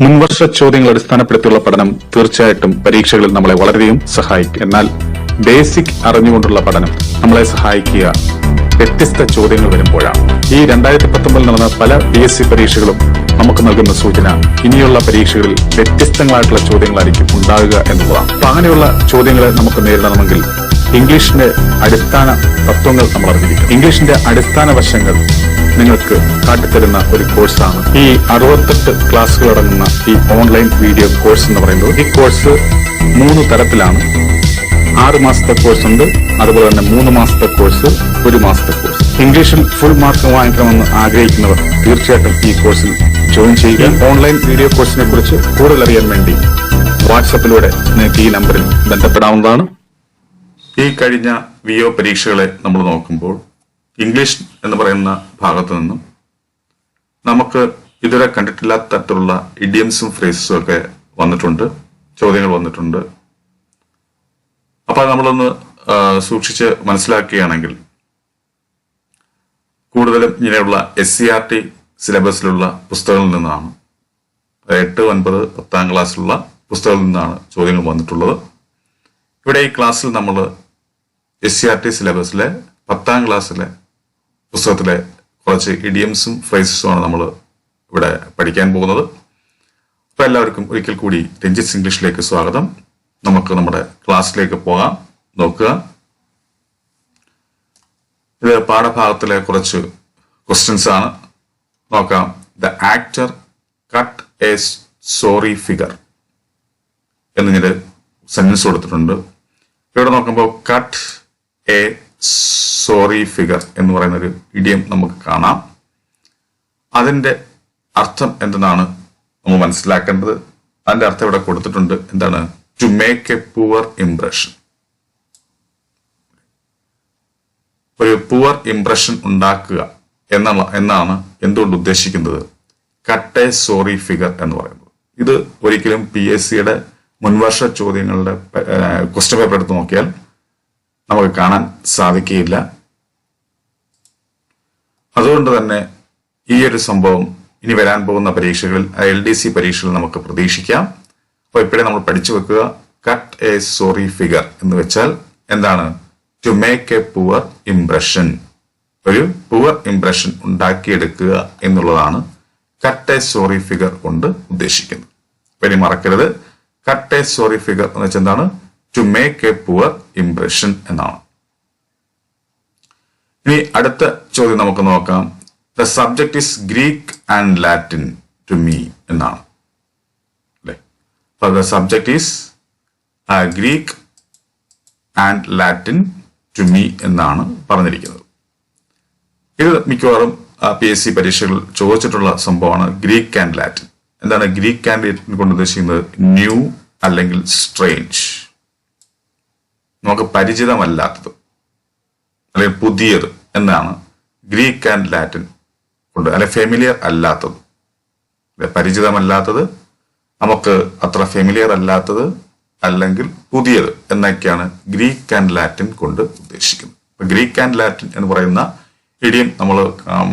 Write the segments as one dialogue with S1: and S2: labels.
S1: മുൻവർഷ ചോദ്യങ്ങൾ അടിസ്ഥാനപ്പെടുത്തിയുള്ള പഠനം തീർച്ചയായിട്ടും പരീക്ഷകളിൽ നമ്മളെ വളരെയധികം സഹായിക്കും. എന്നാൽ ബേസിക് അറിഞ്ഞുകൊണ്ടുള്ള പഠനം നമ്മളെ സഹായിക്കുക വ്യത്യസ്ത ചോദ്യങ്ങൾ വരുമ്പോഴാണ്. ഈ 2019 നടന്ന പല PSC പരീക്ഷകളും നമുക്ക് നൽകുന്ന സൂചന ഇനിയുള്ള പരീക്ഷകളിൽ വ്യത്യസ്തങ്ങളായിട്ടുള്ള ചോദ്യങ്ങളായിരിക്കും ഉണ്ടാകുക എന്നുള്ളതാണ്. അപ്പൊ അങ്ങനെയുള്ള ചോദ്യങ്ങളെ നമുക്ക് നേരിടണമെങ്കിൽ ഇംഗ്ലീഷിന്റെ അടിസ്ഥാന തത്വങ്ങൾ നമ്മൾ അറിഞ്ഞിരിക്കും. ഇംഗ്ലീഷിന്റെ അടിസ്ഥാന വശങ്ങൾ നിങ്ങൾക്ക് കാട്ടിത്തരുന്ന ഒരു കോഴ്സാണ് ഈ 68 ക്ലാസ്സുകൾ അടങ്ങുന്ന ഈ ഓൺലൈൻ വീഡിയോ കോഴ്സ് എന്ന് പറയുന്നത്. ഈ കോഴ്സ് 3 തരത്തിലാണ്. 6 മാസത്തെ കോഴ്സ് ഉണ്ട്, അതുപോലെ തന്നെ 3 മാസത്തെ കോഴ്സ്, 1 മാസത്തെ കോഴ്സ്. ഇംഗ്ലീഷിൽ ഫുൾ മാർക്ക് വാങ്ങിക്കണമെന്ന് ആഗ്രഹിക്കുന്നവർ തീർച്ചയായിട്ടും ഈ കോഴ്സിൽ ജോയിൻ ചെയ്യുക. ഓൺലൈൻ വീഡിയോ കോഴ്സിനെ കുറിച്ച് കൂടുതൽ അറിയാൻ വേണ്ടി വാട്സപ്പിലൂടെ നിങ്ങൾക്ക് ഈ നമ്പറിൽ ബന്ധപ്പെടാവുന്നതാണ്. ഈ കഴിഞ്ഞ VO പരീക്ഷകളെ നമ്മൾ നോക്കുമ്പോൾ ഇംഗ്ലീഷ് എന്ന് പറയുന്ന ഭാഗത്തു നിന്നും നമുക്ക് ഇതുവരെ കണ്ടിട്ടില്ലാത്ത തരത്തിലുള്ള ഇഡിയംസും ഫ്രേസസും ഒക്കെ വന്നിട്ടുണ്ട്, ചോദ്യങ്ങൾ വന്നിട്ടുണ്ട്. അപ്പൊ നമ്മളൊന്ന് സൂക്ഷിച്ച് മനസ്സിലാക്കുകയാണെങ്കിൽ കൂടുതലും ഇങ്ങനെയുള്ള SCERT സിലബസിലുള്ള പുസ്തകങ്ങളിൽ നിന്നാണ്, 8, 9, 10 ക്ലാസ്സിലുള്ള പുസ്തകങ്ങളിൽ നിന്നാണ് ചോദ്യങ്ങൾ വന്നിട്ടുള്ളത്. ഇവിടെ ഈ ക്ലാസ്സിൽ നമ്മൾ SCERT സിലബസിലെ 10ാം ക്ലാസ്സിലെ പുസ്തകത്തിലെ കുറച്ച് ഇഡിയംസും ഫ്രേസസുമാണ് നമ്മൾ ഇവിടെ പഠിക്കാൻ പോകുന്നത്. അപ്പൊ എല്ലാവർക്കും ഒരിക്കൽ കൂടി രഞ്ജിത്ത് ഇംഗ്ലീഷിലേക്ക് സ്വാഗതം. നമുക്ക് നമ്മുടെ ക്ലാസ്സിലേക്ക് പോകാം. നോക്കുക, ഇത് പാഠഭാഗത്തിലെ കുറച്ച് ക്വസ്റ്റ്യൻസ് ആണ്. നോക്കാം. The actor cut a sorry figure എന്നിങ്ങനെ സെന്റൻസ് കൊടുത്തിട്ടുണ്ട്. ഇവിടെ നോക്കുമ്പോൾ കട്ട് എ സോറി ഫിഗർ എന്ന് പറയുന്ന ഒരു ഇഡിയം നമുക്ക് കാണാം. അതിന്റെ അർത്ഥം എന്തെന്നാണ് നമ്മൾ മനസ്സിലാക്കേണ്ടത്. അതിന്റെ അർത്ഥം ഇവിടെ കൊടുത്തിട്ടുണ്ട്. എന്താണ്? To make a poor impression. ഒരു പുവർ ഇംപ്രഷൻ ഉണ്ടാക്കുക എന്നാണ് എന്തുകൊണ്ട് ഉദ്ദേശിക്കുന്നത് കട്ട് എ സോറി ഫിഗർ എന്ന് പറയുന്നത്. ഇത് ഒരിക്കലും PSCയുടെ മുൻവർഷ ചോദ്യങ്ങളുടെ ക്വസ്റ്റ്യൻ പേപ്പർ എടുത്ത് നോക്കിയാൽ നമുക്ക് കാണാൻ സാധിക്കുകയില്ല. അതുകൊണ്ട് തന്നെ ഈ ഒരു സംഭവം ഇനി വരാൻ പോകുന്ന പരീക്ഷകളിൽ LDC പരീക്ഷകളിൽ നമുക്ക് പ്രതീക്ഷിക്കാം. അപ്പോൾ ഇപ്പോഴേ നമ്മൾ പഠിച്ചു വെക്കുക. കട്ട് എ സോറി ഫിഗർ എന്ന് വെച്ചാൽ എന്താണ്? To make a poor impression. ഒരു പുവർ ഇംപ്രഷൻ ഉണ്ടാക്കിയെടുക്കുക എന്നുള്ളതാണ് കട്ട് എ സോറി ഫിഗർ കൊണ്ട് ഉദ്ദേശിക്കുന്നത്. ഇനി മറക്കരുത്, കട്ട് എ സോറി ഫിഗർ എന്ന് വെച്ചാൽ എന്താണ്? To make a poor impression എന്നാണ്. ഇനി അടുത്ത ചോദ്യം നമുക്ക് നോക്കാം. The subject is Greek and Latin to me എന്നാണ് അല്ലെ. The subject is Greek and Latin to me എന്നാണ് പറഞ്ഞിരിക്കുന്നത്. ഇത് മിക്കവാറും PSC പരീക്ഷകൾ ചോദിച്ചിട്ടുള്ള സംഭവമാണ്. ഗ്രീക്ക് ആൻഡ് ലാറ്റിൻ എന്താണ്? ഗ്രീക്ക് ആൻഡ് ലാറ്റിൻ കൊണ്ട് ഉദ്ദേശിക്കുന്നത് ന്യൂ അല്ലെങ്കിൽ സ്ട്രേഞ്ച്, നമുക്ക് പരിചിതമല്ലാത്തത് അല്ലെങ്കിൽ പുതിയത് എന്നാണ് ഗ്രീക്ക് ആൻഡ് ലാറ്റിൻ കൊണ്ട്. അല്ലെ ഫെമിലിയർ അല്ലാത്തത്, പരിചിതമല്ലാത്തത്, നമുക്ക് അത്ര ഫെമിലിയർ അല്ലാത്തത്, അല്ലെങ്കിൽ പുതിയത് എന്നൊക്കെയാണ് ഗ്രീക്ക് ആൻഡ് ലാറ്റിൻ കൊണ്ട് ഉദ്ദേശിക്കുന്നത്. ഗ്രീക്ക് ആൻഡ് ലാറ്റിൻ എന്ന് പറയുന്ന ഇഡിയം നമ്മൾ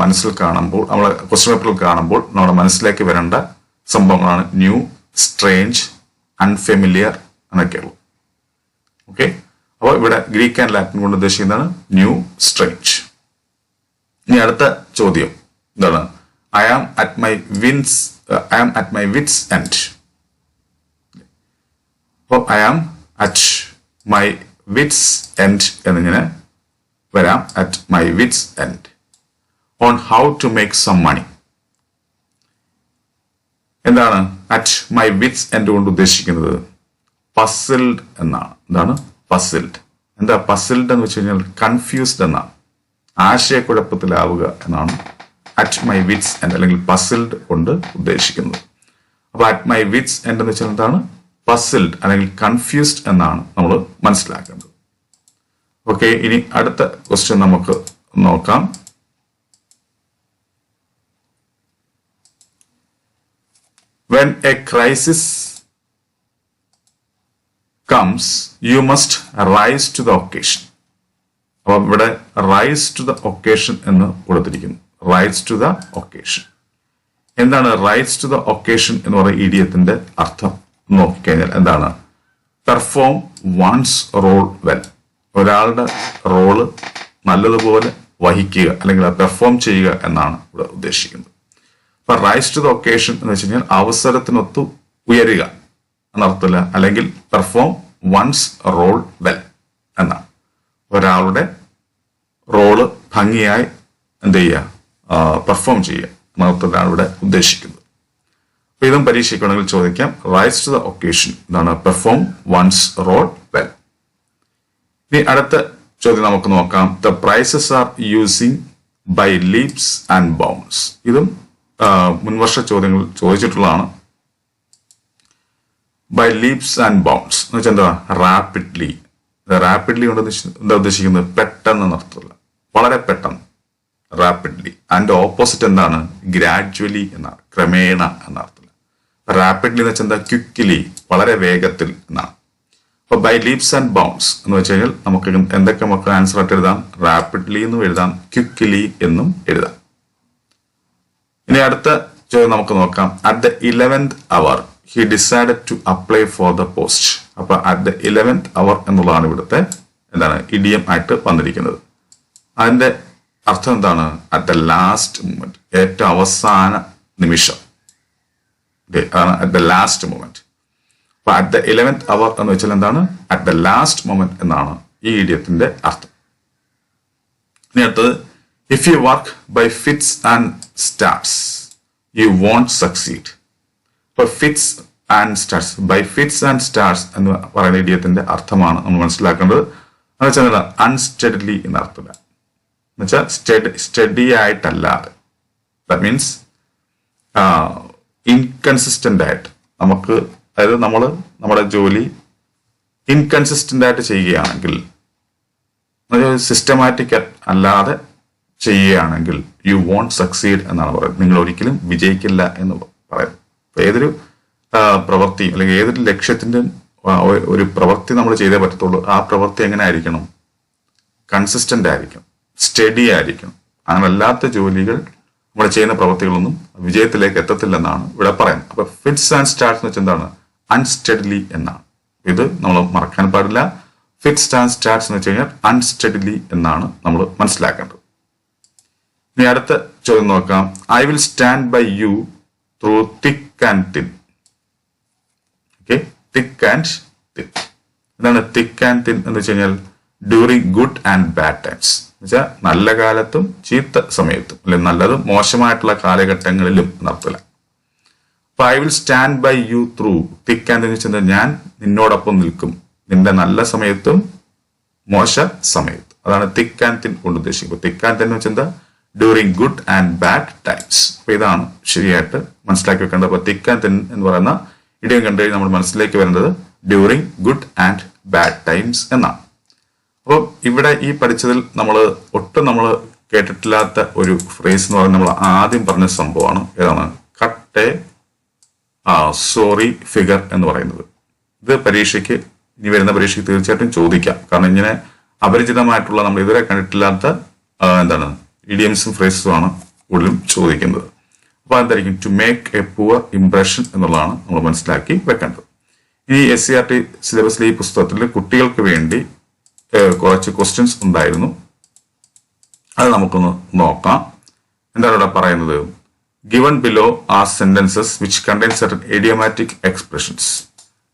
S1: മനസ്സിൽ കാണുമ്പോൾ, നമ്മളെ ക്വസ്റ്റ്യൻ പേപ്പറിൽ കാണുമ്പോൾ നമ്മുടെ മനസ്സിലേക്ക് വരേണ്ട സംഭവങ്ങളാണ് ന്യൂ, സ്ട്രേഞ്ച്, അൺഫെമിലിയർ എന്നൊക്കെയുള്ളത്. ഓക്കെ, അപ്പോൾ ഇവിടെ ഗ്രീക്ക് ആൻഡ് ലാറ്റിൻ കൊണ്ട് ഉദ്ദേശിക്കുന്നതാണ് ന്യൂ, സ്ട്രേഞ്ച്. ഇനി അടുത്ത ചോദ്യം എന്താണ്? I am at my wit's end. അപ്പോൾ I am at my wit's end എന്നിങ്ങനെ വരാം. At my wit's end on how to make some money. എന്താണ് അറ്റ് മൈ വിറ്റ്സ് എൻഡ് കൊണ്ട് ഉദ്ദേശിക്കുന്നത്? പസിൽഡ് എന്നാണ്. എന്താണ് പസിൽഡ്? എന്താ പസിൽഡ് എന്ന് വെച്ച് കഴിഞ്ഞാൽ കൺഫ്യൂസ്ഡ് എന്നാണ്, ആശയക്കുഴപ്പത്തിലാവുക എന്നാണ് അറ്റ് മൈ വിറ്റ്സ് എൻഡ് അല്ലെങ്കിൽ പസിൽഡ് കൊണ്ട് ഉദ്ദേശിക്കുന്നത്. അപ്പൊ അറ്റ് മൈ വിറ്റ്സ് എൻഡ് എന്ന് വെച്ചാൽ എന്താണ്? പസിൽഡ് അല്ലെങ്കിൽ കൺഫ്യൂസ്ഡ് എന്നാണ് നമ്മൾ മനസ്സിലാക്കേണ്ടത്. ഓക്കെ, ഇനി അടുത്ത ക്വസ്റ്റ്യൻ നമുക്ക് നോക്കാം. When a crisis comes, you must rise to the occasion. അപ്പോൾ ഇവിടെ റൈസ് ടു ദ ഒക്കേഷൻ എന്ന് കൊടുത്തിരിക്കുന്നു. Rise to the occasion. എന്താണ് റൈസ് ടു ദ ഒക്കേഷൻ എന്ന് പറയുന്ന ഇഡിയത്തിന്റെ അർത്ഥം നോക്കിക്കഴിഞ്ഞാൽ എന്താണ്? Perform one's role well. ഒരാളുടെ റോള് നല്ലതുപോലെ വഹിക്കുക അല്ലെങ്കിൽ പെർഫോം ചെയ്യുക എന്നാണ് ഇവിടെ ഉദ്ദേശിക്കുന്നത്. അപ്പൊ റൈസ് ടു ദ ഒക്കേഷൻ എന്ന് വെച്ച് കഴിഞ്ഞാൽ അവസരത്തിനൊത്തു ഉയരുക എന്നർത്ഥമില്ല, അല്ലെങ്കിൽ പെർഫോം വൺസ് റോൾ വെൽ എന്നാണ്. ഒരാളുടെ റോള് ഭംഗിയായി എന്ത് ചെയ്യുക, പെർഫോം ചെയ്യുക എന്നർത്ഥത്തിലാണ് ഇവിടെ ഉദ്ദേശിക്കുന്നത്. അപ്പൊ ഇതും പരീക്ഷയ്ക്കാണെങ്കിൽ ചോദിക്കാം. റൈസ് ടു ദ ഒക്കേഷൻ എന്താണ്? Perform one's role well. ഇനി അടുത്ത ചോദ്യം നമുക്ക് നോക്കാം. The prices are using by leaps and bounds. ഇതും മുൻവർഷ ചോദ്യങ്ങൾ ചോദിച്ചിട്ടുള്ളതാണ്. ബൈ ലീപ്സ് ആൻഡ് ബൗണ്ട്സ് എന്ന് വെച്ചാൽ എന്താ? റാപ്പിഡ്ലി. റാപ്പിഡ്ലി കൊണ്ട് എന്താ ഉദ്ദേശിക്കുന്നത്? പെട്ടെന്ന് നടത്തില്ല, വളരെ പെട്ടെന്ന്, റാപ്പിഡ്ലി. അതിന്റെ ഓപ്പോസിറ്റ് എന്താണ്? ഗ്രാജുവലി എന്നാണ്, ക്രമേണ എന്നർത്ഥം. റാപ്പിഡ്ലി എന്ന് വെച്ചാൽ എന്താ? ക്വിക്ക്ലി, വളരെ വേഗത്തിൽ എന്നാണ്. അപ്പൊ ബൈ ലീപ്സ് ആൻഡ് ബൗണ്ട്സ് എന്ന് വെച്ച് കഴിഞ്ഞാൽ നമുക്ക് എന്തൊക്കെ നമുക്ക് ആൻസർ ആയിട്ട് എഴുതാം? റാപ്പിഡ്ലി എന്നും എഴുതാം, ക്വിക്ക്ലി എന്നും എഴുതാം. ഇനി അടുത്ത ചോദ്യം നമുക്ക് നോക്കാം. At the 11th hour he decided to apply for the post. അപ്പൊ അറ്റ് ദ 11th hour എന്നുള്ളതാണ് ഇവിടുത്തെ എന്താണ് ഇഡിയം ആയിട്ട് വന്നിരിക്കുന്നത്. അതിന്റെ അർത്ഥം എന്താണ്? അറ്റ് ദ ലാസ്റ്റ് മൊമെന്റ്, ഏറ്റവും അവസാന നിമിഷം. അതാണ് അറ്റ് ദ ലാസ്റ്റ് മൊമെന്റ്. അപ്പൊ അറ്റ് ദ 11th hour എന്ന് വെച്ചാൽ എന്താണ്? അറ്റ് ദ ലാസ്റ്റ് മൊമെന്റ് എന്നാണ് ഈ ഇഡിയത്തിന്റെ അർത്ഥം. ഇനി അടുത്തത്, if you work by fits and starts you won't succeed. ഇപ്പൊ fits and starts, by fits and starts എന്ന് പറയുന്ന ഇഡിയത്തിന്റെ അർത്ഥമാണ് നമ്മൾ മനസ്സിലാക്കേണ്ടത്. എന്ന് വെച്ചാൽ അൺസ്റ്റഡിലി എന്ന അർത്ഥമില്ല, എന്നുവെച്ചാൽ സ്റ്റഡി ആയിട്ടല്ലാതെ. ദാറ്റ് മീൻസ് ഇൻകൺസിസ്റ്റന്റ് ആയിട്ട് നമുക്ക്, അതായത് നമ്മുടെ ജോലി ഇൻകൺസിസ്റ്റന്റ് ആയിട്ട് ചെയ്യുകയാണെങ്കിൽ, സിസ്റ്റമാറ്റിക് അല്ലാതെ ചെയ്യുകയാണെങ്കിൽ യു വോണ്ട് സക്സീഡ് എന്നാണ് പറയുന്നത്. നിങ്ങൾ ഒരിക്കലും വിജയിക്കില്ല എന്ന് പറയുന്നത്. ഏതൊരു പ്രവൃത്തി അല്ലെങ്കിൽ ഏതൊരു ലക്ഷ്യത്തിന്റെ ഒരു പ്രവൃത്തി നമ്മൾ ചെയ്തേ പറ്റത്തുള്ളൂ. ആ പ്രവൃത്തി എങ്ങനെ ആയിരിക്കണം? കൺസിസ്റ്റന്റ് ആയിരിക്കണം, സ്റ്റഡി ആയിരിക്കണം. അങ്ങനല്ലാത്ത ജോലികൾ, നമ്മൾ ചെയ്യുന്ന പ്രവൃത്തികളൊന്നും വിജയത്തിലേക്ക് എത്തത്തില്ലെന്നാണ് ഇവിടെ പറയുന്നത്. അപ്പൊ ഫിറ്റ്സ് ആൻഡ് സ്റ്റാർട്സ് എന്ന് വെച്ചാൽ എന്താണ്? അൺസ്റ്റഡിലി എന്നാണ്. ഇത് നമ്മൾ മറക്കാൻ പാടില്ല. ഫിറ്റ്സ് ആൻഡ് സ്റ്റാർട്സ് എന്ന് വെച്ച് കഴിഞ്ഞാൽ അൺസ്റ്റഡിലി എന്നാണ് നമ്മൾ മനസ്സിലാക്കേണ്ടത്. ഇനി അടുത്ത ചോദ്യം നോക്കാം. I will stand by you through thick and thin. Okay, thick and thin. എന്താണ് തിക്ക് ആൻഡ് തിൻ എന്ന് വെച്ച് കഴിഞ്ഞാൽ? During good and bad times. എന്നുവെച്ചാൽ നല്ല കാലത്തും ചീത്ത സമയത്തും, അല്ലെങ്കിൽ നല്ലതും മോശമായിട്ടുള്ള കാലഘട്ടങ്ങളിലും എന്നർത്ഥമില്ല. അപ്പൊ I will stand by you through thick and thin എന്ന് വെച്ചാൽ ഞാൻ നിന്നോടൊപ്പം നിൽക്കും, നിന്റെ നല്ല സമയത്തും മോശ സമയത്തും. അതാണ് തിക്ക് ആൻഡ് തിൻ കൊണ്ട് ഉദ്ദേശിക്കുന്നത്. തിക്ക് ആൻഡ് തിൻ എന്ന് വെച്ചാൽ എന്താ? During good and bad times. അപ്പൊ ഇതാണ് ശരിയായിട്ട് മനസ്സിലാക്കി വെക്കേണ്ടത്. അപ്പൊ തിക്ക് ആൻഡ് തിൻ എന്ന് പറയുന്ന ഇഡിയം കണ്ടു കഴിഞ്ഞാൽ നമ്മൾ മനസ്സിലേക്ക് വരുന്നത് during good and bad times എന്നാണ്. അപ്പോൾ ഇവിടെ ഈ പഠിച്ചതിൽ ഒട്ടും നമ്മൾ കേട്ടിട്ടില്ലാത്ത ഒരു ഫ്രേസ് എന്ന് പറയുന്നത് നമ്മൾ ആദ്യം പറഞ്ഞ സംഭവമാണ്. ഏതാണ്? കട്ട് എ സോറി ഫിഗർ എന്ന് പറയുന്നത്. ഇത് പരീക്ഷയ്ക്ക്, ഇനി വരുന്ന പരീക്ഷയ്ക്ക് തീർച്ചയായിട്ടും ചോദിക്കാം. കാരണം ഇങ്ങനെ അപരിചിതമായിട്ടുള്ള, നമ്മൾ ഇതുവരെ കണ്ടിട്ടില്ലാത്ത എന്താണ് ഇഡിയംസും ഫ്രേസും ആണ് കൂടുതലും ചോദിക്കുന്നത്. അപ്പൊ എന്തായിരിക്കും? To make a poor impression എന്നുള്ളതാണ് നമ്മൾ മനസ്സിലാക്കി വെക്കേണ്ടത്. ഈ SCERT സിലബസിലെ ഈ പുസ്തകത്തിൽ കുട്ടികൾക്ക് വേണ്ടി കുറച്ച് ക്വസ്റ്റ്യൻസ് ഉണ്ടായിരുന്നു. അത് നമുക്കൊന്ന് നോക്കാം. എന്താണ് ഇവിടെ പറയുന്നത്? Given below are sentences which contain certain idiomatic expressions.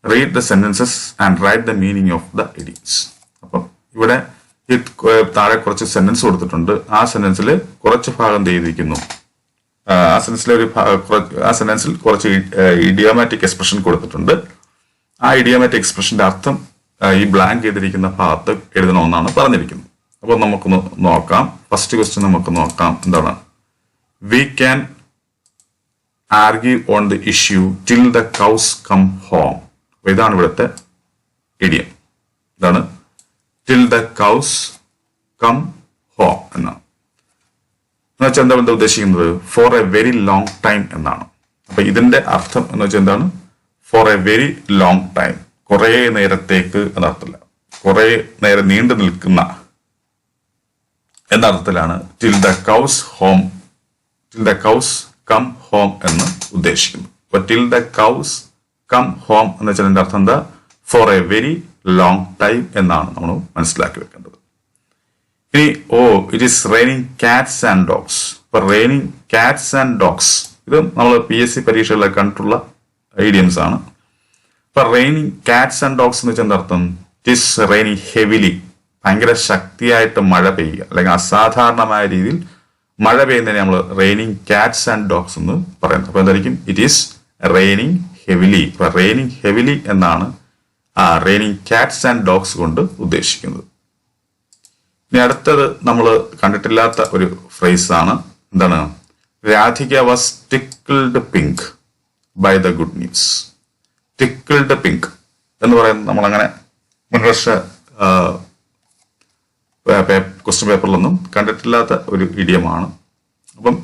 S1: Read the sentences and write the meaning of the idioms. അപ്പം ഇവിടെ ഈ താഴെ കുറച്ച് സെന്റൻസ് കൊടുത്തിട്ടുണ്ട്. ആ സെന്റൻസിൽ കുറച്ച് ഭാഗം ചെയ്തിരിക്കുന്നു. ആ സെന്റൻസിൽ കുറച്ച് ഇഡിയോമാറ്റിക് എക്സ്പ്രഷൻ കൊടുത്തിട്ടുണ്ട്. ആ ഇഡിയോമാറ്റിക് എക്സ്പ്രഷന്റെ അർത്ഥം ഈ ബ്ലാങ്ക് ചെയ്തിരിക്കുന്ന ഭാഗത്ത് എഴുതണമെന്നാണ് പറഞ്ഞിരിക്കുന്നത്. അപ്പോൾ നമുക്കൊന്ന് നോക്കാം. ഫസ്റ്റ് ക്വസ്റ്റ്യൻ നമുക്ക് നോക്കാം. എന്താണ്? We can argue on the issue till the cows come home. ഇതാണ് ഇവിടുത്തെ ഇഡിയം. ഇതാണ് till the cows come home എന്നാണ്. എന്നുവെച്ചാൽ എന്താ ഉദ്ദേശിക്കുന്നത്? For a very long time എന്നാണ്. അപ്പൊ ഇതിന്റെ അർത്ഥം എന്ന് വെച്ചാൽ എന്താണ്? For a very long time, കുറെ നേരത്തേക്ക് എന്നർത്ഥമില്ല, കുറെ നേരം നീണ്ടു നിൽക്കുന്ന എന്ന അർത്ഥത്തിലാണ് till the cows home, till the cows come home എന്ന് ഉദ്ദേശിക്കുന്നു. അപ്പൊ till the cows come home എന്ന് വെച്ചാൽ എന്റെ അർത്ഥം എന്താ? For a very long time എന്നാണ് നമ്മൾ മനസ്സിലാക്കി വെക്കേണ്ടത്. ഇനി it is raining cats and dogs. ഇപ്പൊ റെയിനിങ് കാറ്റ്സ് ആൻഡ് ഡോഗ്സ് ഇത് നമ്മൾ PSC പരീക്ഷകളിലൊക്കെ കണ്ടിട്ടുള്ള ഐഡിയംസ് ആണ്. ഇപ്പൊ റെയിനിങ് കാറ്റ്സ് ആൻഡ് ഡോഗ്സ് എന്ന് വെച്ചാൽ എന്താ അർത്ഥം? ഇറ്റ് ഈസ് റെയിനിങ് ഹെവിലി, ഭയങ്കര ശക്തിയായിട്ട് മഴ പെയ്യുക, അല്ലെങ്കിൽ അസാധാരണമായ രീതിയിൽ മഴ പെയ്യുന്നതിനെ നമ്മൾ റെയിനിങ് കാറ്റ്സ് ആൻഡ് ഡോഗ്സ് എന്ന് പറയുന്നത്. അപ്പൊ എന്തായിരിക്കും? It is raining heavily. ഇപ്പൊ റെയിനിങ് ഹെവിലി എന്നാണ് റെയിനിങ് കാറ്റ്സ് ആൻഡ് ഡോഗ്സ് കൊണ്ട് ഉദ്ദേശിക്കുന്നത്. ഇനി അടുത്തത് നമ്മൾ കണ്ടിട്ടില്ലാത്ത ഒരു ഫ്രേസ് ആണ്. എന്താണ്? Radhika was tickled pink by the good news. Tickled pink എന്ന് പറയുന്നത് നമ്മളങ്ങനെ മുൻവർഷ ക്വസ്റ്റ്യൻ പേപ്പറിലൊന്നും കണ്ടിട്ടില്ലാത്ത ഒരു ഇഡിയമാണ്. അപ്പം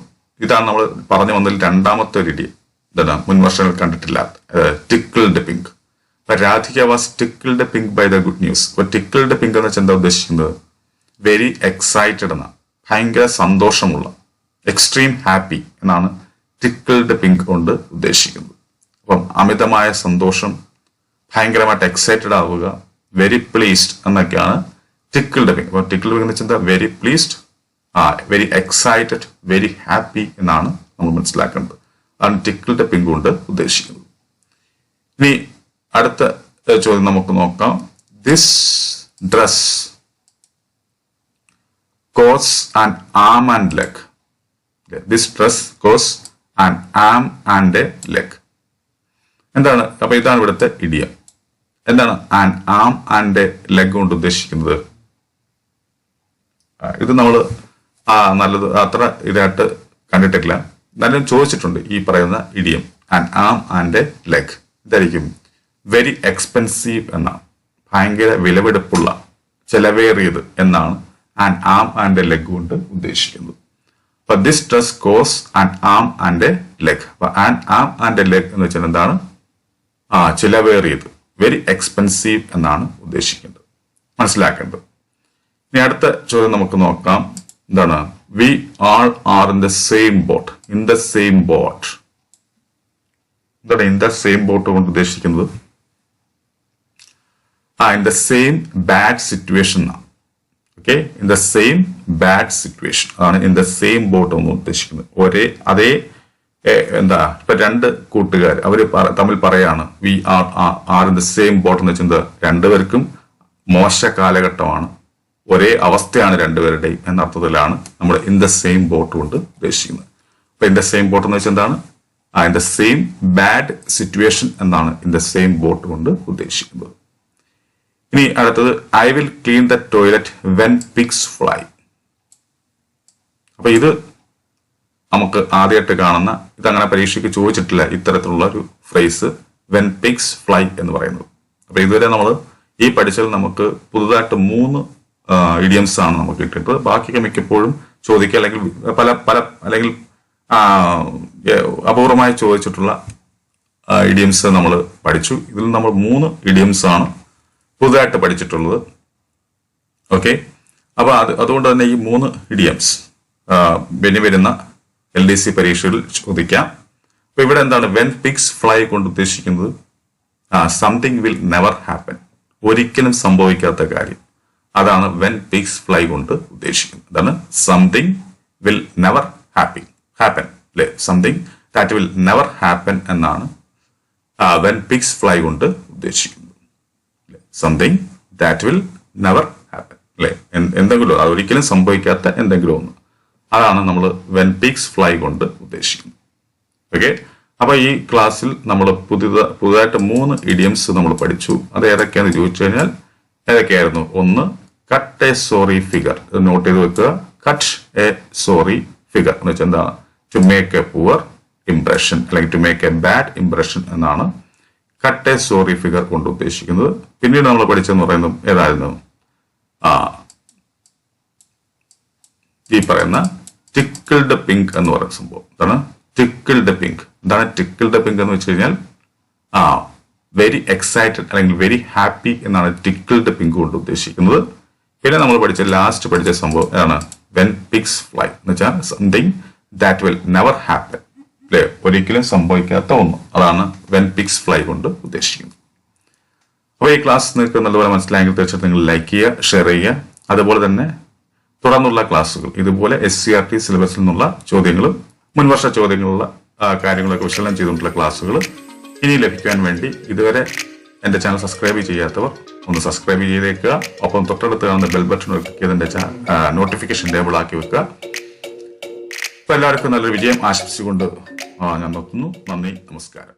S1: ഇതാണ് നമ്മൾ പറഞ്ഞു വന്നതിൽ രണ്ടാമത്തെ ഒരു ഇഡിയം. എന്താണ്? മുൻവർഷങ്ങൾ കണ്ടിട്ടില്ലാത്ത ടിക്കിൾഡ് പിങ്ക്. അപ്പൊ Radhika was tickled pink by the good news. അപ്പൊ ടിക്കിൾഡ് പിങ്ക് എന്ന് വെച്ചാൽ എന്താ ഉദ്ദേശിക്കുന്നത്? വെരി എക്സൈറ്റഡ് എന്നാണ്, ഭയങ്കര സന്തോഷമുള്ള, എക്സ്ട്രീം ഹാപ്പി എന്നാണ് ടിക്കിൾഡ് പിങ്ക് കൊണ്ട് ഉദ്ദേശിക്കുന്നത്. അപ്പം അമിതമായ സന്തോഷം, ഭയങ്കരമായിട്ട് എക്സൈറ്റഡ് ആവുക, വെരി പ്ലീസ്ഡ് എന്നൊക്കെയാണ് ടിക്കിൾഡ് പിങ്ക്. അപ്പൊ ടിക്കിൾഡ് പിങ്ക് എന്ന് വെച്ചാൽ എന്താ? Very pleased, very excited, very happy എന്നാണ് നമ്മൾ മനസ്സിലാക്കേണ്ടത്. അതാണ് ടിക്കിൾഡ് പിങ്ക് കൊണ്ട് ഉദ്ദേശിക്കുന്നത്. ഇനി അടുത്ത ചോദ്യം നമുക്ക് നോക്കാം. This dress costs an arm and leg. This dress costs an arm and a leg. എന്താണ്? അപ്പൊ ഇതാണ് ഇവിടുത്തെ ഇഡിയം. എന്താണ് an arm and a leg കൊണ്ട് ഉദ്ദേശിക്കുന്നത്? ഇത് നമ്മൾ നല്ലത് അത്ര ഇതായിട്ട് കണ്ടിട്ടില്ല, എന്നാലും ചോദിച്ചിട്ടുണ്ട് ഈ പറയുന്ന idiom an arm and a leg. ഇതായിരിക്കും വെരി എക്സ്പെൻസീവ് എന്നാണ്, ഭയങ്കര വിലപിടിപ്പുള്ള, ചെലവേറിയത് എന്നാണ് an arm and a leg കൊണ്ട് ഉദ്ദേശിക്കുന്നത്. അപ്പൊ this dress costs an arm and a leg. അപ്പൊ an arm and a leg എന്ന് വെച്ചാൽ എന്താണ്? ചിലവേറിയത്, വെരി എക്സ്പെൻസീവ് എന്നാണ് ഉദ്ദേശിക്കേണ്ടത്, മനസ്സിലാക്കേണ്ടത്. ഇനി അടുത്ത ചോദ്യം നമുക്ക് നോക്കാം. എന്താണ്? V all R in the same boat. In the same boat. എന്താണ് ഇൻ ദ സെയിം ബോട്ട് കൊണ്ട് ഉദ്ദേശിക്കുന്നത്? In the same bad situation. Okay, in the same bad situation അതാണ് ഇൻ ദ സെയിം ബോട്ട് എന്ന് ഉദ്ദേശിക്കുന്നത്. അതേ എന്താ? ഇപ്പൊ രണ്ട് കൂട്ടുകാർ അവര് തമ്മിൽ പറയാണ് we are in the same boat എന്ന് വെച്ചാൽ രണ്ടുപേർക്കും മോശ കാലഘട്ടമാണ്, ഒരേ അവസ്ഥയാണ് രണ്ടുപേരുടെയും എന്ന അർത്ഥത്തിലാണ് നമ്മൾ ഇൻ ദ സെയിം ബോട്ട് കൊണ്ട് ഉദ്ദേശിക്കുന്നത്. അപ്പൊ ഇൻ ദ സെയിം ബോട്ട് എന്ന് വെച്ചാൽ എന്താണ്? In the same bad situation എന്നാണ് ഇൻ ദ സെയിം ബോട്ട് കൊണ്ട് ഉദ്ദേശിക്കുന്നത്. ഇനി അടുത്തത് I will clean the toilet when pigs fly. അപ്പൊ ഇത് നമുക്ക് ആദ്യമായിട്ട് കാണുന്ന, ഇതങ്ങനെ പരീക്ഷയ്ക്ക് ചോദിച്ചിട്ടില്ല ഇത്തരത്തിലുള്ള ഒരു ഫ്രേസ് വെൻ പിഗ്സ് ഫ്ലൈ എന്ന് പറയുന്നത്. അപ്പൊ ഇതുവരെ നമ്മൾ ഈ പഠിച്ചതിൽ നമുക്ക് പുതുതായിട്ട് 3 ഇഡിയംസ് ആണ് നമുക്ക് കിട്ടിയിട്ടുള്ളത്. ബാക്കിയൊക്കെ മിക്കപ്പോഴും ചോദിക്കുക അല്ലെങ്കിൽ അപൂർവമായി ചോദിച്ചിട്ടുള്ള ഇഡിയംസ് നമ്മൾ പഠിച്ചു. ഇതിൽ നമ്മൾ 3 ഇഡിയംസ് ആണ് പുതുതായിട്ട് പഠിച്ചിട്ടുള്ളത്. ഓക്കെ, അപ്പൊ അതുകൊണ്ട് തന്നെ ഈ 3 ഇഡിയംസ് വരുന്ന LDC പരീക്ഷകളിൽ ചോദിക്കാം. അപ്പൊ ഇവിടെ എന്താണ് വെൻ പിഗ്സ് ഫ്ലൈ കൊണ്ട് ഉദ്ദേശിക്കുന്നത്? സംതിങ് വിൽ നെവർ ഹാപ്പൻ, ഒരിക്കലും സംഭവിക്കാത്ത കാര്യം, അതാണ് വെൻ പിഗ്സ് ഫ്ലൈ കൊണ്ട് ഉദ്ദേശിക്കുന്നത്. അതാണ് സംതിങ് വിൽ നെവർ ഹാപ്പൻ അല്ലെ, something that will never happen എന്നാണ് വെൻ പിഗ്സ് ഫ്ലൈ കൊണ്ട് ഉദ്ദേശിക്കുന്നത്. Something that will never happen അല്ലെ, എന്തെങ്കിലും ഒരിക്കലും സംഭവിക്കാത്ത എന്തെങ്കിലും ഒന്ന്, അതാണ് നമ്മൾ വെൻ പിഗ്സ് ഫ്ലൈ കൊണ്ട് ഉദ്ദേശിക്കുന്നത്. ഓക്കെ, അപ്പൊ ഈ ക്ലാസ്സിൽ നമ്മൾ പുതുതായിട്ട് 3 ഇഡിയംസ് നമ്മൾ പഠിച്ചു. അത് ഏതൊക്കെയാണെന്ന് ചോദിച്ചു കഴിഞ്ഞാൽ ഏതൊക്കെയായിരുന്നു? ഒന്ന്, കട്ട് എ സോറി ഫിഗർ. ഇത് നോട്ട് ചെയ്ത് വെക്കുക. കട്ട് എ സോറി ഫിഗർ എന്ന് വെച്ചാൽ എന്താണ്? To make a poor impression അല്ലെങ്കിൽ to make a bad impression എന്നാണ് കട്ട് എ സോറി ഫിഗർ കൊണ്ട് ഉദ്ദേശിക്കുന്നത്. പിന്നീട് നമ്മൾ പഠിച്ചെന്ന് പറയുന്നത് ഏതായിരുന്നു? ഈ പറയുന്ന ടിക്കിൾഡ് പിങ്ക് എന്ന് പറയുന്ന സംഭവം. എന്താണ് ടിക്കിൾഡ് പിങ്ക്? എന്താണ് ടിക്കിൾഡ് പിങ്ക് എന്ന് വെച്ച് കഴിഞ്ഞാൽ വെരി എക്സൈറ്റഡ് അല്ലെങ്കിൽ വെരി ഹാപ്പി എന്നാണ് ടിക്കിൾഡ് പിങ്ക് കൊണ്ട് ഉദ്ദേശിക്കുന്നത്. പിന്നെ നമ്മൾ ലാസ്റ്റ് പഠിച്ച സംഭവം ഏതാണ്? വെൻ പിഗ്സ് ഫ്ലൈ എന്ന് വെച്ചാൽ something that will never happen
S2: അല്ലെ? ഒരിക്കലും സംഭവിക്കാത്ത ഒന്ന്. അതാണ് വെൻ പിഗ്സ് ഫ്ലൈ കൊണ്ട് ഉദ്ദേശിക്കുന്നത്. അപ്പോൾ ഈ ക്ലാസ് നിങ്ങൾക്ക് നല്ലപോലെ മനസ്സിലായെങ്കിൽ തീർച്ചയായിട്ടും നിങ്ങൾ ലൈക്ക് ചെയ്യുക, ഷെയർ ചെയ്യുക. അതുപോലെ തന്നെ തുടർന്നുള്ള ക്ലാസ്സുകൾ ഇതുപോലെ SCERT സിലബസിൽ നിന്നുള്ള ചോദ്യങ്ങളും മുൻവർഷ ചോദ്യങ്ങളുള്ള കാര്യങ്ങളൊക്കെ വിശകലനം ചെയ്തുകൊണ്ടുള്ള ക്ലാസ്സുകൾ ഇനി ലഭിക്കാൻ വേണ്ടി ഇതുവരെ എൻ്റെ ചാനൽ സബ്സ്ക്രൈബ് ചെയ്യാത്തവർ ഒന്ന് സബ്സ്ക്രൈബ് ചെയ്തേക്കുക. ഒപ്പം തൊട്ടടുത്ത് കാണുന്ന ബെൽ ബട്ടൺ ക്ലിക്ക് ചെയ്ത് എൻ്റെ നോട്ടിഫിക്കേഷൻ ടേബിൾ ആക്കി വെക്കുക. അപ്പോൾ എല്ലാവർക്കും നല്ലൊരു വിജയം ആശംസിച്ചുകൊണ്ട് ഞാൻ നിർത്തുന്നു. നന്ദി, നമസ്കാരം.